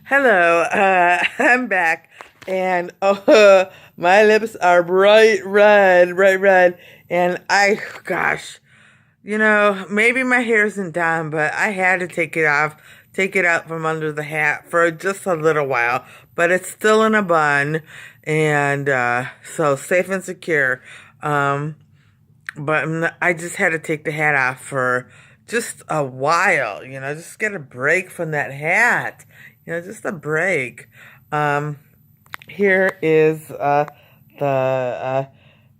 Hello, I'm back, and my lips are bright red, and gosh, maybe my hair isn't done, but I had to take it off, take it out from under the hat for just a little while, but it's still in a bun, and so safe and secure. Um, I just had to take the hat off for just a while, just get a break from that hat, just a break. Um, Here is the uh,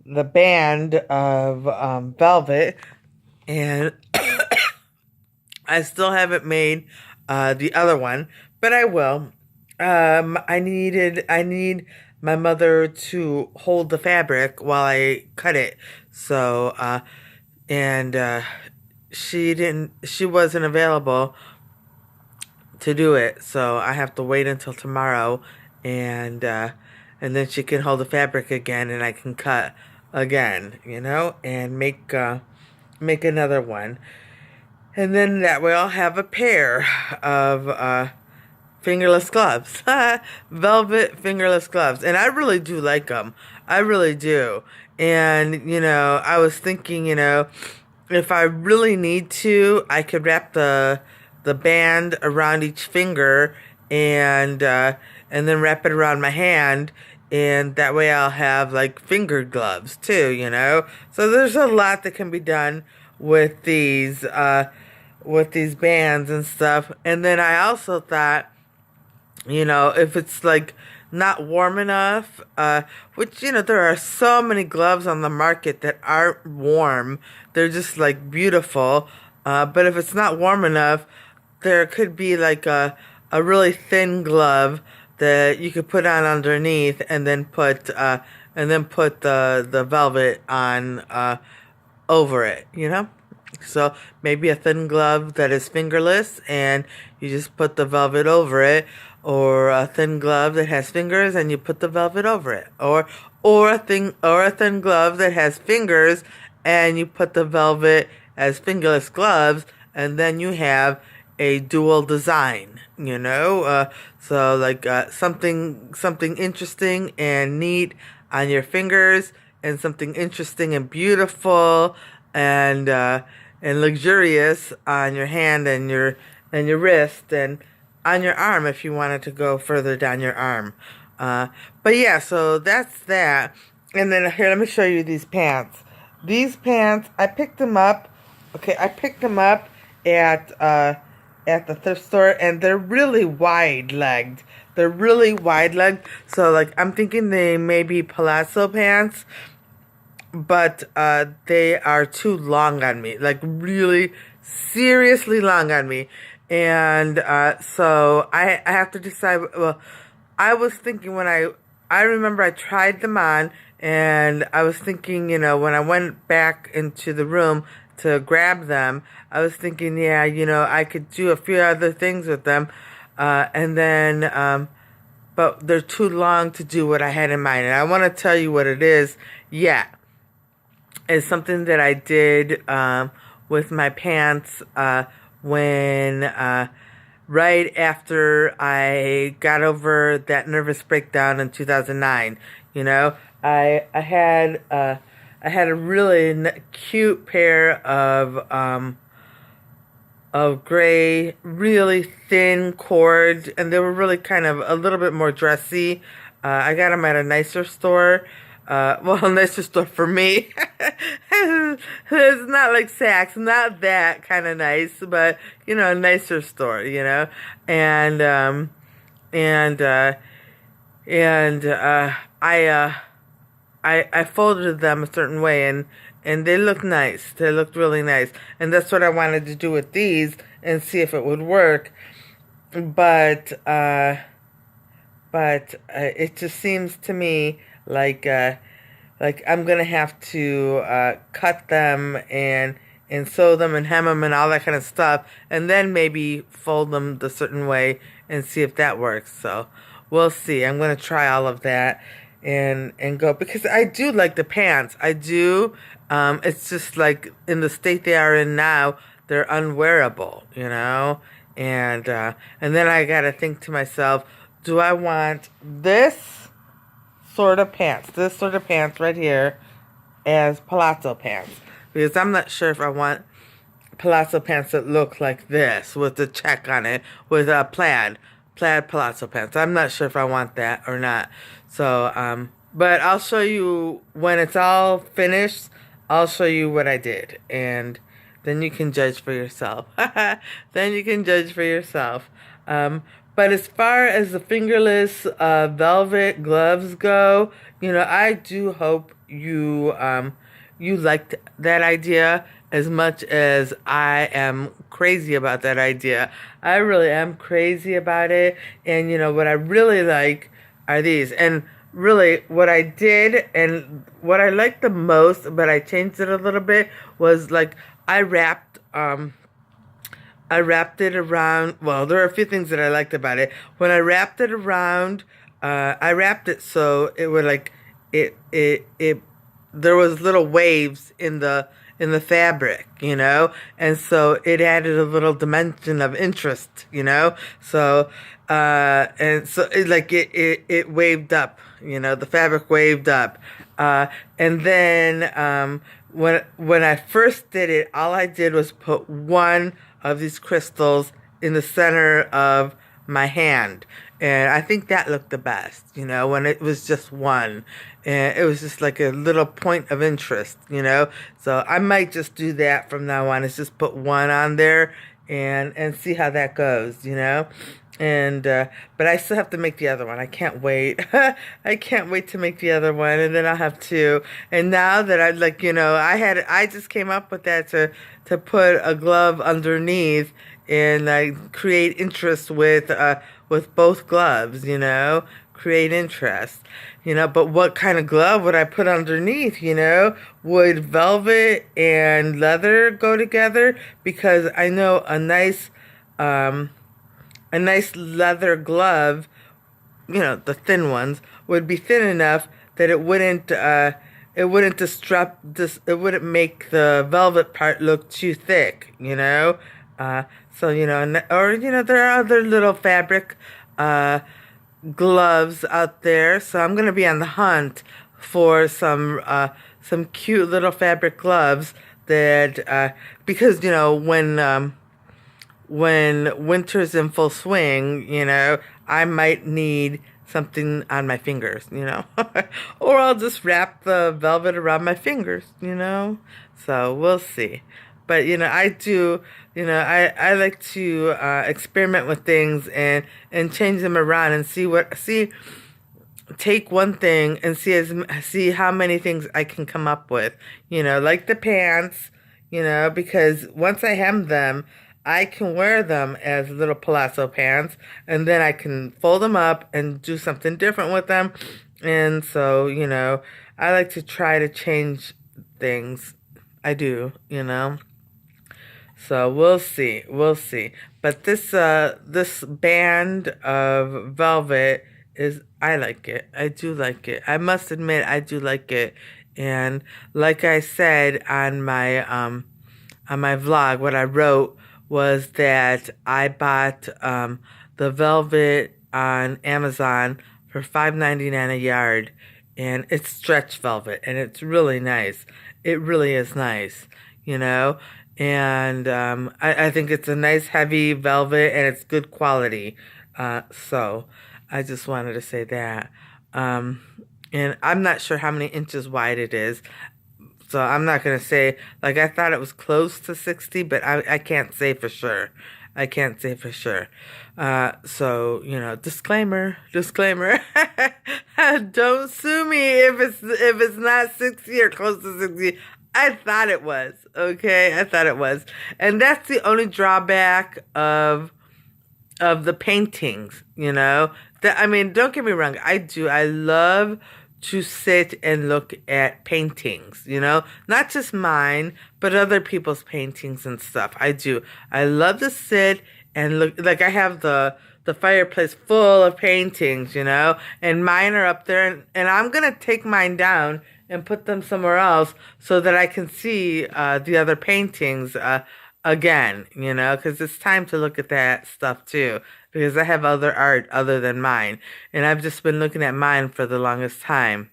the band of Velvet, and I still haven't made the other one, but I will. I need my mother to hold the fabric while I cut it. So, and she wasn't available to do it. So I have to wait until tomorrow, and then she can hold the fabric again, and I can cut again, and make another one. And then that way I'll have a pair of fingerless gloves. Velvet fingerless gloves. And I really do like them. I really do. And, I was thinking, if I really need to, I could wrap the band around each finger and then wrap it around my hand, and that way I'll have like finger gloves too, So there's a lot that can be done with these bands and stuff. And then I also thought, if it's like not warm enough, which, there are so many gloves on the market that aren't warm. They're just like beautiful. But if it's not warm enough, there could be like a really thin glove that you could put on underneath, and then put the velvet on over it, So maybe a thin glove that is fingerless, and you just put the velvet over it, or a thin glove that has fingers and you put the velvet over it, or a thin glove that has fingers and you put the velvet as fingerless gloves, and then you have a dual design, so like something interesting and neat on your fingers, and something interesting and beautiful and luxurious on your hand and your wrist, and on your arm if you wanted to go further down your arm. But yeah, so that's that. And then here, let me show you these pants. These pants, I picked them up. Okay, I picked them up at the thrift store, and they're really wide-legged. They're really wide-legged. So, like, I'm thinking they may be palazzo pants, but they are too long on me. Like, really, seriously long on me. And so I have to decide. Well, I was thinking I remember I tried them on, and I was thinking, when I went back into the room to grab them, I was thinking, yeah, I could do a few other things with them, and then, but they're too long to do what I had in mind. And I want to tell you what it is. Yeah, it's something that I did with my pants when right after I got over that nervous breakdown in 2009. I had a really cute pair of gray, really thin cords, and they were really kind of a little bit more dressy. I got them at a nicer store. A nicer store for me. It's not like Saks, not that kind of nice, but, a nicer store, And, and, uh, and, I folded them a certain way, and they looked nice. They looked really nice. And that's what I wanted to do with these, and see if it would work. But it just seems to me like I'm gonna have to cut them and sew them and hem them and all that kind of stuff, and then maybe fold them the certain way and see if that works. So we'll see. I'm gonna try all of that and go, because I do like the pants. I do. It's just like in the state they are in now, they're unwearable, And then I gotta think to myself, do I want this sort of pants right here as palazzo pants? Because I'm not sure if I want palazzo pants that look like this with the check on it with a plaid palazzo pants. I'm not sure if I want that or not. So, but I'll show you when it's all finished. I'll show you what I did, and then you can judge for yourself. Then you can judge for yourself. But as far as the fingerless velvet gloves go, I do hope you liked that idea as much as I am crazy about that idea. I really am crazy about it. And what I really like are these. And really what I did and what I liked the most, but I changed it a little bit, was like I wrapped it around. Well, there are a few things that I liked about it. When I wrapped it around, I wrapped it so it would like it there was little waves in the fabric, and so it added a little dimension of interest, so and so it waved up, the fabric waved up, and then when I first did it, all I did was put one of these crystals in the center of my hand. And I think that looked the best, when it was just one. And it was just like a little point of interest, So I might just do that from now on. Is just put one on there and see how that goes, And but I still have to make the other one. I can't wait. I can't wait to make the other one, and then I'll have two. And now that I just came up with that to put a glove underneath and create interest with both gloves, create interest, but what kind of glove would I put underneath, would velvet and leather go together? Because I know a nice leather glove, the thin ones, would be thin enough that it wouldn't make the velvet part look too thick, so, there are other little fabric gloves out there. So I'm going to be on the hunt for some cute little fabric gloves that, because, when winter's in full swing, I might need something on my fingers, or I'll just wrap the velvet around my fingers, so we'll see. But, I do, I like to experiment with things and change them around and take one thing and see how many things I can come up with, like the pants, because once I hem them, I can wear them as little palazzo pants, and then I can fold them up and do something different with them. And so, I like to try to change things. I do, So we'll see. But this band of velvet I like it. I do like it. I must admit, I do like it. And like I said on my vlog, what I wrote was that I bought the velvet on Amazon for $5.99 a yard, and it's stretch velvet, and it's really nice. It really is nice, and I think it's a nice heavy velvet, and it's good quality. So I just wanted to say that. And I'm not sure how many inches wide it is. So I'm not going to say, I thought it was close to 60, but I can't say for sure. I can't say for sure. So, disclaimer. Don't sue me if it's not 60 or close to 60. I thought it was, okay? I thought it was. And that's the only drawback of the paintings, don't get me wrong. I love to sit and look at paintings, not just mine, but other people's paintings and stuff. I do. I love to sit and look. I have the fireplace full of paintings, and mine are up there, and I'm going to take mine down and put them somewhere else so that I can see the other paintings again, because it's time to look at that stuff too. Because I have other art other than mine, and I've just been looking at mine for the longest time.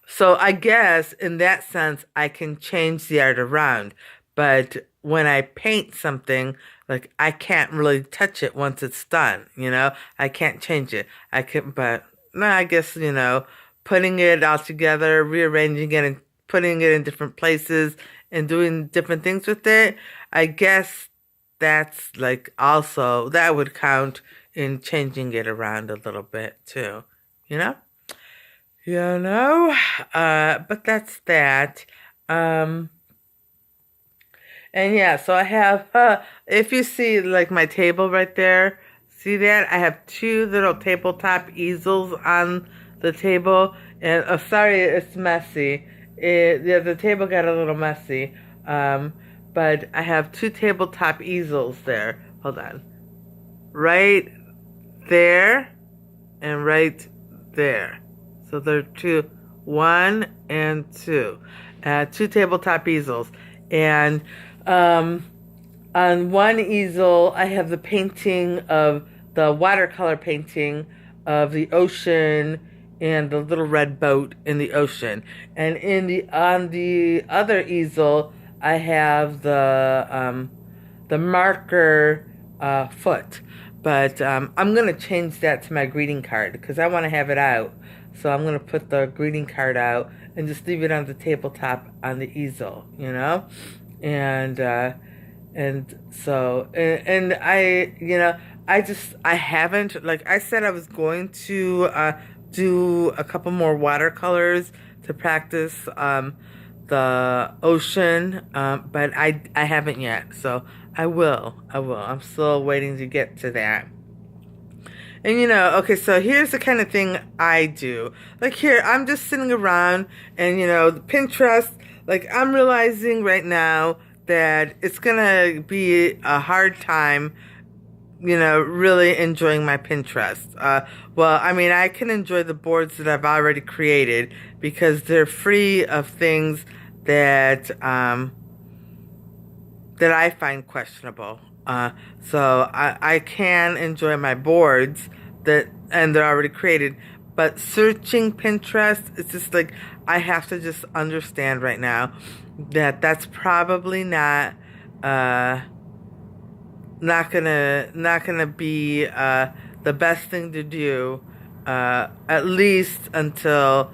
So I guess in that sense, I can change the art around. But when I paint something, like I can't really touch it once it's done, I can't change it. I can, but no, I guess, putting it all together, rearranging it and putting it in different places and doing different things with it, I guess that's like also, that would count in changing it around a little bit too, you know? You know, but that's that. Um, and yeah, so I have, if you see like my table right there, see that? I have two little tabletop easels on the table. And sorry, it's messy. Yeah, the table got a little messy. Um, but I have two tabletop easels there. Hold on. Right there and right there. So there are two, one and two. Two tabletop easels. And on one easel, I have the painting of the watercolor painting of the ocean and the little red boat in the ocean. And on the other easel, I have the marker foot. But I'm gonna change that to my greeting card because I want to have it out. So I'm gonna put the greeting card out and just leave it on the tabletop on the easel, and so I haven't, like I said, I was going to do a couple more watercolors to practice the ocean, but I haven't yet. So I will. I'm still waiting to get to that. And okay, so here's the kind of thing I do. Like here, I'm just sitting around and Pinterest, like I'm realizing right now that it's gonna be a hard time, really enjoying my Pinterest. Well, I mean, I can enjoy the boards that I've already created because they're free of things that that I find questionable. So I can enjoy my boards and they're already created, but searching Pinterest, it's just like I have to just understand right now that that's probably not gonna be the best thing to do, at least until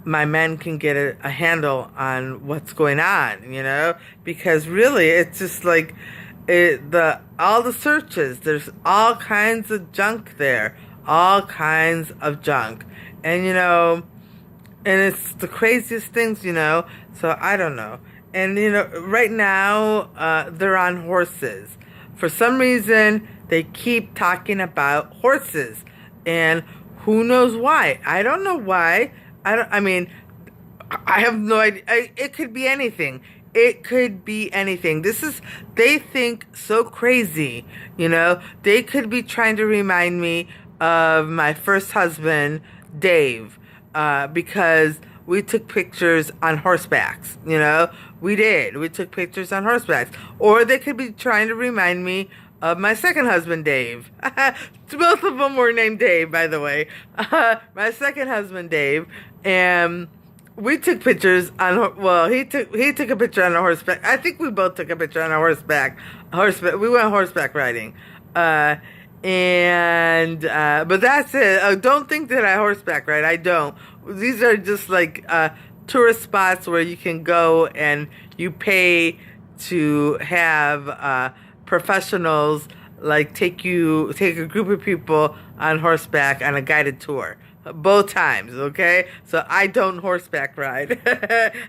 my men can get a handle on what's going on, because really it's just like all the searches, there's all kinds of junk there, all kinds of junk, and and it's the craziest things, so I don't know. And right now they're on horses. For some reason they keep talking about horses, and who knows why? I don't know why. I mean, I have no idea. It could be anything. It could be anything. They think so crazy, They could be trying to remind me of my first husband, Dave, because we took pictures on horsebacks, We did. We took pictures on horsebacks. Or they could be trying to remind me of my second husband, Dave. Both of them were named Dave, by the way. My second husband, Dave, and we took pictures on. Well, he took a picture on a horseback. I think we both took a picture on a horseback. We went horseback riding, but that's it. Don't think that I horseback ride. I don't. These are just like tourist spots where you can go and you pay to have professionals like take a group of people on horseback on a guided tour. Both times, okay? So I don't horseback ride.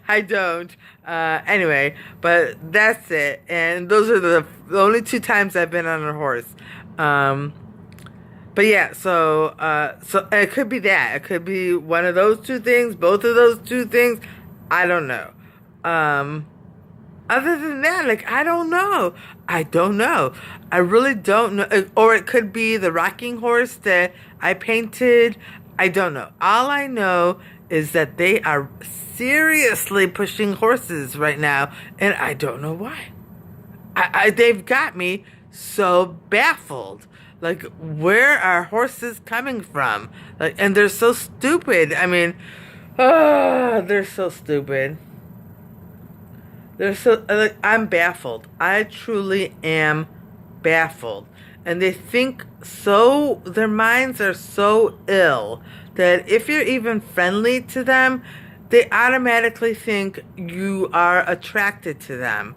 I don't. Anyway, but that's it. And those are the only two times I've been on a horse. But yeah, so it could be that. It could be one of those two things, both of those two things. I don't know. Other than that, like, I don't know. I don't know. I really don't know. Or it could be the rocking horse that I painted. I don't know. All I know is that they are seriously pushing horses right now, and I don't know why. They've got me so baffled. Like, where are horses coming from? Like, and they're so stupid. I mean, they're so stupid. They're so, like, I'm baffled. I truly am baffled. And they think so, their minds are so ill that if you're even friendly to them, they automatically think you are attracted to them.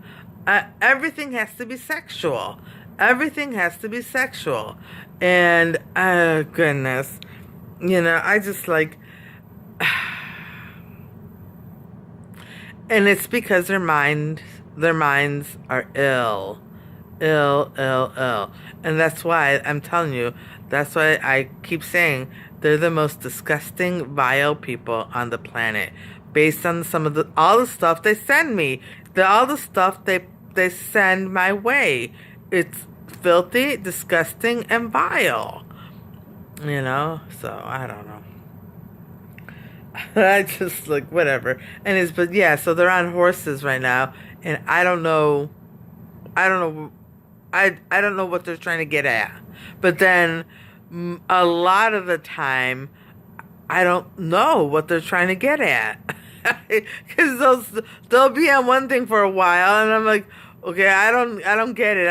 Everything has to be sexual. Everything has to be sexual. And, goodness, I just like, and it's because their minds are ill. Ill, ill, ill. And that's why I'm telling you, that's why I keep saying they're the most disgusting, vile people on the planet. Based on all the stuff they send me. All the stuff they send my way. It's filthy, disgusting, and vile. So I don't know. I just like whatever. But yeah, so they're on horses right now, and I don't know I don't know what they're trying to get at. But then a lot of the time I don't know what they're trying to get at. Cuz they'll be on one thing for a while and I'm like, okay, I don't get it.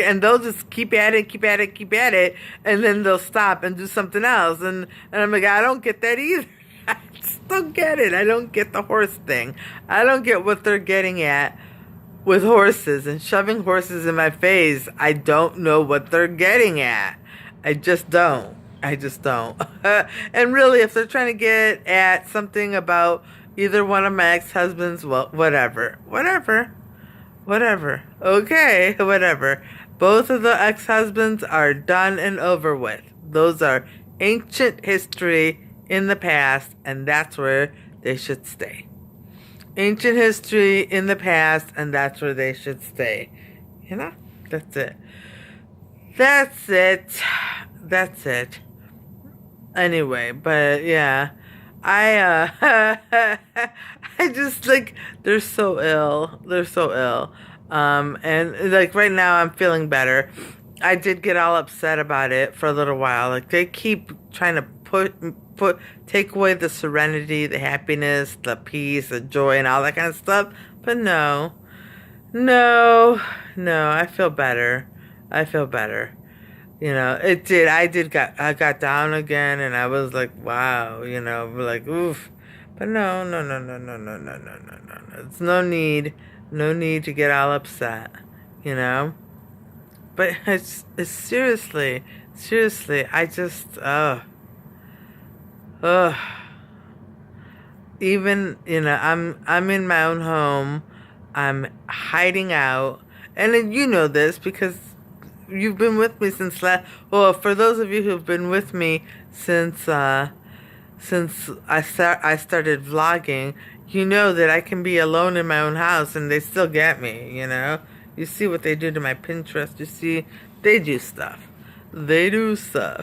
And they'll just keep at it, and then they'll stop and do something else. And I'm like, I don't get that either. I just don't get it. I don't get the horse thing. I don't get what they're getting at with horses and shoving horses in my face. I don't know what they're getting at. I just don't. And really, if they're trying to get at something about either one of my ex-husbands, well, whatever. Okay, whatever. Both of the ex-husbands are done and over with. Those are ancient history in the past, and that's where they should stay. Ancient history in the past, and that's where they should stay. That's it. That's it. Anyway, but yeah, I just like, they're so ill. And like right now I'm feeling better. I did get all upset about it for a little while. Like, they keep trying to take away the serenity, the happiness, the peace, the joy, and all that kind of stuff. But no, I feel better. It did. I got down again, and I was like, wow, like, oof. But no. It's no need to get all upset, But it's seriously, I just, even, I'm in my own home. I'm hiding out, and then you know this because you've been with me since for those of you who've been with me since I started vlogging, you know that I can be alone in my own house and they still get me, You see what they do to my Pinterest. You see, they do stuff. They do. Oh,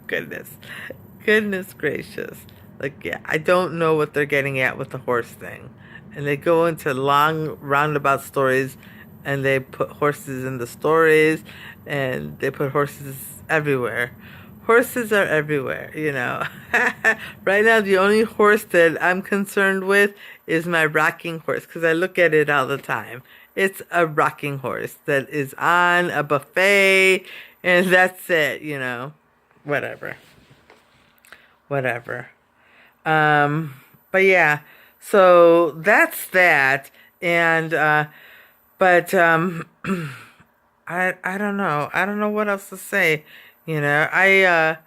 goodness gracious. Like, yeah, I don't know what they're getting at with the horse thing. And they go into long roundabout stories, and they put horses in the stories, and they put horses everywhere. Horses are everywhere, Right now, the only horse that I'm concerned with is my rocking horse, because I look at it all the time. It's a rocking horse that is on a buffet, and that's it, Whatever. But yeah, so that's that, and but I don't know. I don't know what else to say. I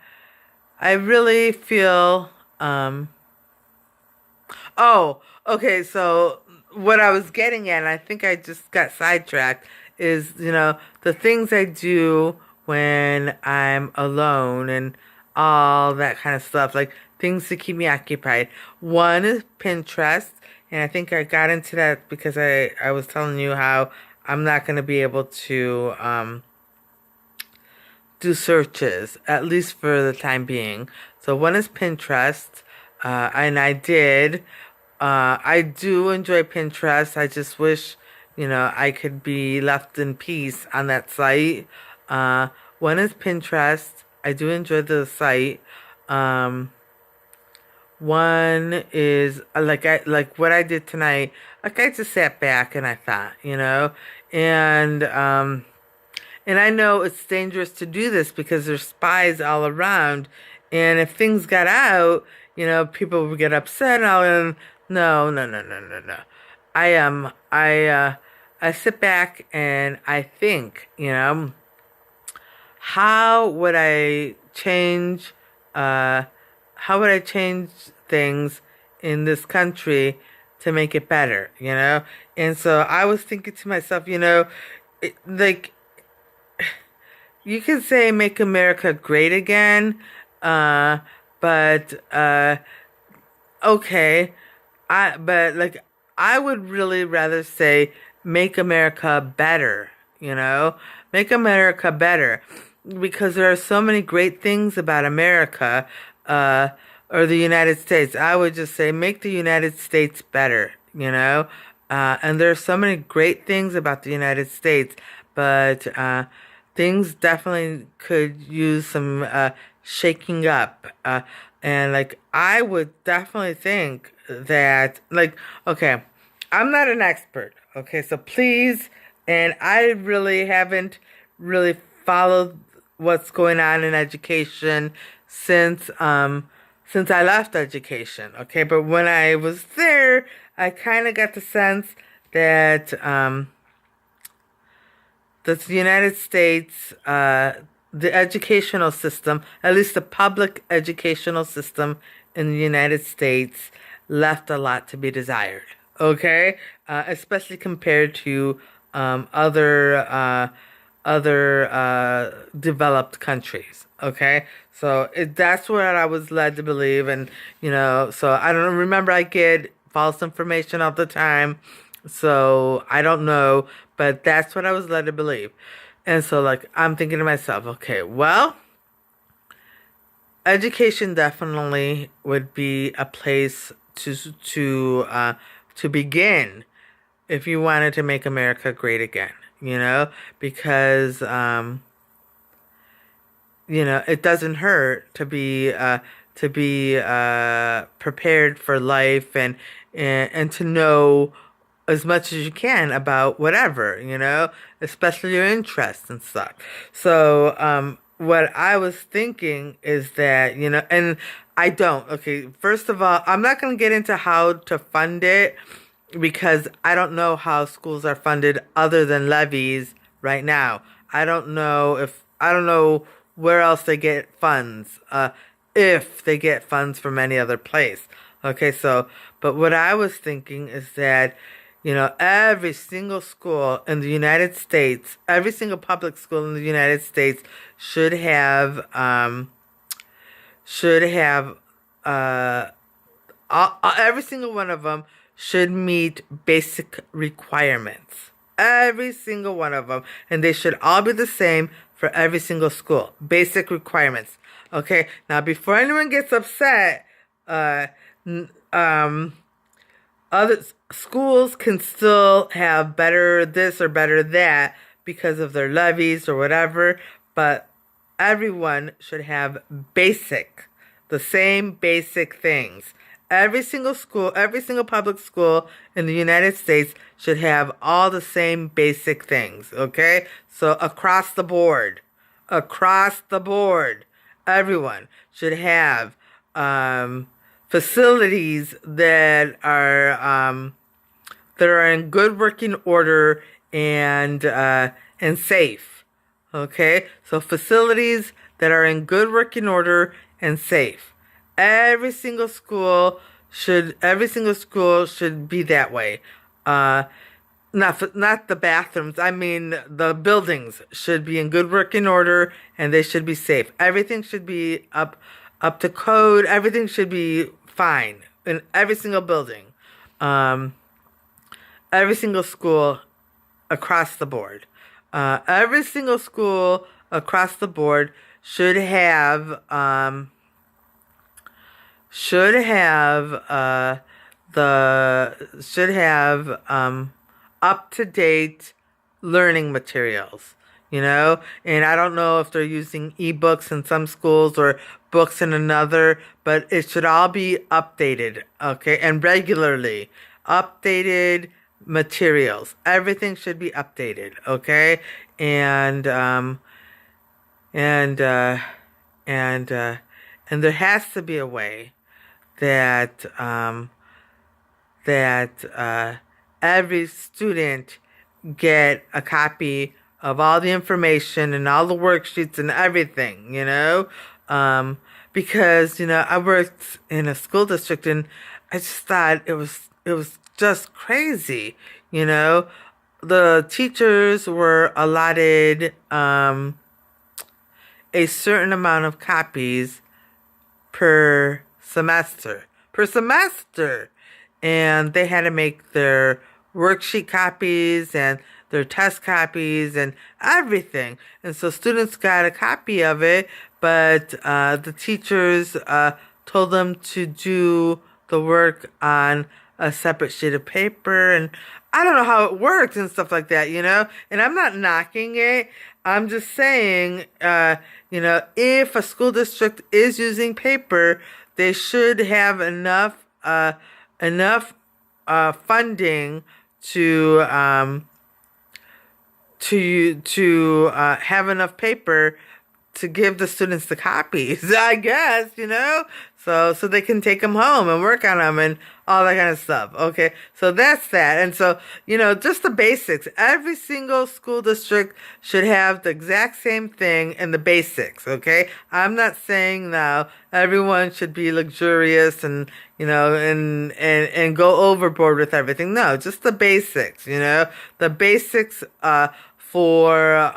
really feel oh, okay, so what I was getting at, and I think I just got sidetracked, is, the things I do when I'm alone and all that kind of stuff, like things to keep me occupied. One is Pinterest, and I think I got into that because I was telling you how I'm not going to be able to do searches, at least for the time being. So one is Pinterest, and I do enjoy Pinterest. I just wish, I could be left in peace on that site. One is Pinterest. I do enjoy the site. Um, One is like what I did tonight. Like I just sat back and I thought, and and I know it's dangerous to do this because there's spies all around, and if things got out, people would get upset and all. And no, no, no, no, no, no. I sit back and I think, how would I change? How would I change things in this country to make it better? And so I was thinking to myself, like you can say make America great again, but okay, I would really rather say make America better, make America better, because there are so many great things about America, or the United States. I would just say make the United States better, and there are so many great things about the United States, but things definitely could use some shaking up. And like I would definitely think that okay, I'm not an expert. Okay, so please, and I really haven't really followed what's going on in education since I left education. Okay, but when I was there, I kind of got the sense that the United States, the educational system, at least the public educational system in the United States, left a lot to be desired. Okay, especially compared to other developed countries. Okay, so that's what I was led to believe, and so I don't remember. I get false information all the time, so I don't know, but that's what I was led to believe. And so I'm thinking to myself, okay, well, education definitely would be a place to begin if you wanted to make America great again, because it doesn't hurt to be prepared for life, and to know as much as you can about whatever, especially your interests and stuff. So what I was thinking is that, and I don't. Okay, first of all, I'm not going to get into how to fund it, because I don't know how schools are funded other than levies right now. I don't know where else they get funds, if they get funds from any other place. Okay, so, but what I was thinking is that, every single school in the United States, every single public school in the United States should have, every single one of them should meet basic requirements. Every single one of them. And they should all be the same for every single school. Basic requirements. Okay? Now, before anyone gets upset, other schools can still have better this or better that because of their levies or whatever, but everyone should have the same basic things. Every single school, every single public school in the United States should have all the same basic things, okay? So across the board, everyone should have facilities that are in good working order and safe, okay? So facilities that are in good working order and safe. Every single school should be that way. Not the bathrooms. I mean, the buildings should be in good working order and they should be safe. Everything should be up to code. Everything should be fine in every single building. Every single school across the board. Every single school across the board should have should have the should have up to date learning materials. And I don't know if they're using ebooks in some schools or books in another, but it should all be updated, okay, and regularly updated materials. Everything should be updated, okay, and and uh, and there has to be a way that every student get a copy of all the information and all the worksheets and everything, because I worked in a school district and I just thought it was just crazy, The teachers were allotted a certain amount of copies per semester, and they had to make their worksheet copies and their test copies and everything. And so students got a copy of it, but the teachers told them to do the work on a separate sheet of paper. And I don't know how it works and stuff like that, And I'm not knocking it. I'm just saying, if a school district is using paper, they should have enough funding to have enough paper to give the students the copies, I guess, so they can take them home and work on them and all that kind of stuff. Okay, so that's that. And so, just the basics. Every single school district should have the exact same thing in the basics, okay? I'm not saying now everyone should be luxurious and, and go overboard with everything. No, just the basics, the basics for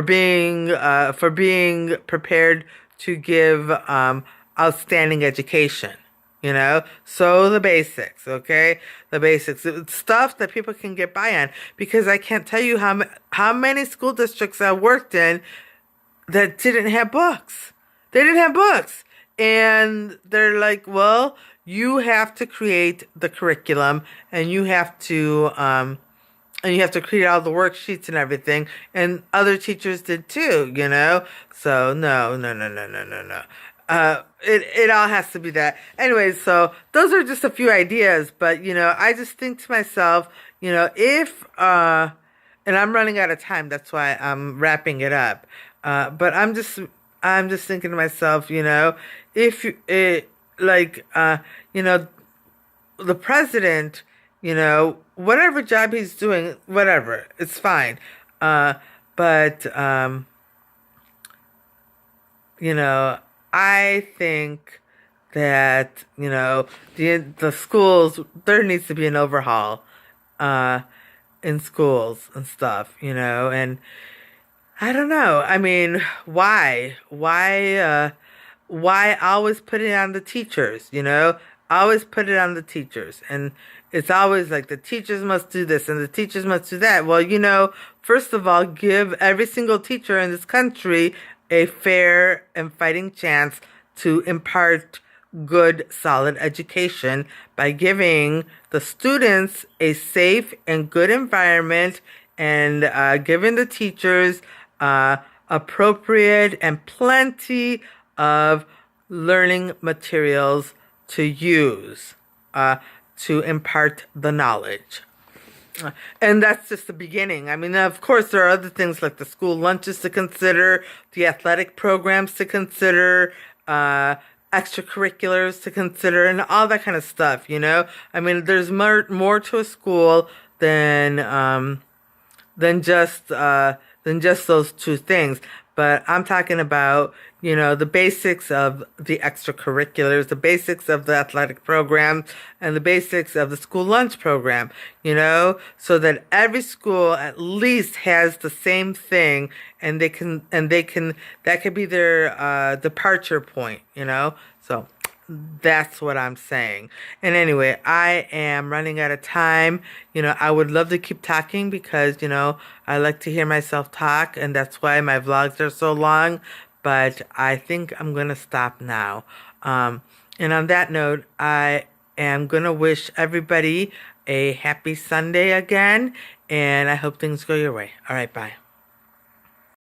being prepared to give outstanding education. So the basics, okay? The basics. It's stuff that people can get by on, because I can't tell you how many school districts I worked in that didn't have books. They didn't have books. And they're like, well, you have to create the curriculum, and you have to create all the worksheets and everything. And other teachers did too, So no. It all has to be that. Anyways, so those are just a few ideas, but I just think to myself, if and I'm running out of time, that's why I'm wrapping it up. But I'm just thinking to myself, if the president, whatever job he's doing, whatever, it's fine. But I think that, the schools, there needs to be an overhaul in schools and stuff, and I don't know. I mean, why? Why always put it on the teachers, Always put it on the teachers. And it's always like the teachers must do this and the teachers must do that. Well, first of all, give every single teacher in this country a fair and fighting chance to impart good, solid education by giving the students a safe and good environment, and giving the teachers appropriate and plenty of learning materials to use to impart the knowledge. And that's just the beginning. I mean, of course, there are other things like the school lunches to consider, the athletic programs to consider, extracurriculars to consider, and all that kind of stuff, I mean, there's more to a school than just those two things. But I'm talking about, the basics of the extracurriculars, the basics of the athletic program, and the basics of the school lunch program, so that every school at least has the same thing, and that could be their departure point, So That's what I'm saying. And anyway, I am running out of time. I would love to keep talking because, I like to hear myself talk, and that's why my vlogs are so long. But I think I'm going to stop now. And on that note, I am going to wish everybody a happy Sunday again, and I hope things go your way. All right, bye.